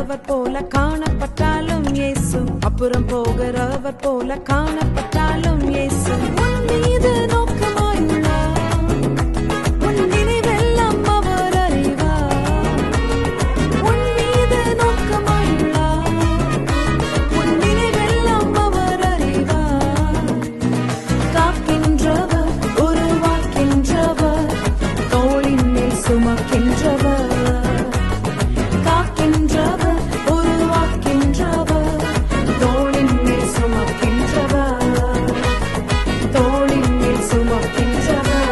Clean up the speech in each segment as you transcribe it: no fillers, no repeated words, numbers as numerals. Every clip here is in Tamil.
போகிறவர் போல காணப்பட்டாலும் இயேசு, அப்புறம் போகிறவர் போல காணப்பட்டாலும் இயேசு உன் மீது நோக்கமாயுள்ளார். உன் நினைவெல்லாம் அவர் அறிவார். உன் மீது நோக்கமாயுள்ளார். உன் நினைவெல்லாம் அவர் அறிவார். காக்கின்றவர், உருவாக்கின்றவர், தோளின் மேல் சுமக்கின்றவர். காக்கின்றவர், உருவாக்கின்றவர், தோளின் மேல் சுமக்கின்றவர். தோளின் மேல் சுமக்கின்றவர்.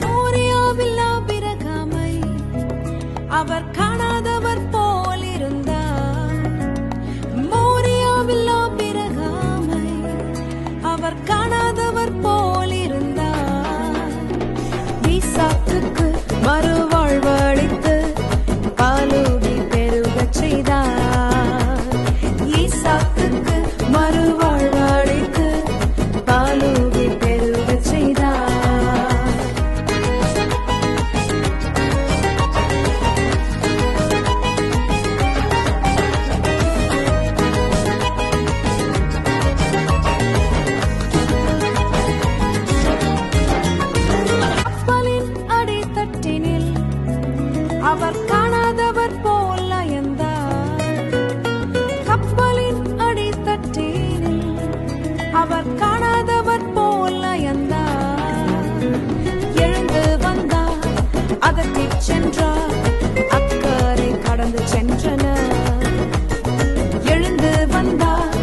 மோரியாவில் ஆபிரகாமை அவர் காணாதவர் போல் இருந்தார். மோரியாவில் ஆபிரகாமை அவர் காணாதவர் போல் இருந்தார். ஈசாக்குக்கு மறுவாழ்வளித்து பாலூட்டி பெருகச் செய்தார். ஈசாக்குக்கு மறுவாழ்வளித்து பாலூட்டி பெருகச் செய்தார். கப்பலின் அடித்தட்டினில் அவர் காணாதவர் போல் அயர்ந்தார். கப்பலின் அடித்தட்டினில் அவர் காணாதவர் போல் அயர்ந்தார். எழுந்து வந்தார், அதட்டிச் சென்றார், அக்கறை கடந்து சென்றனர். எழுந்து வந்தார்,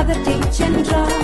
அதட்டிச் சென்றார்,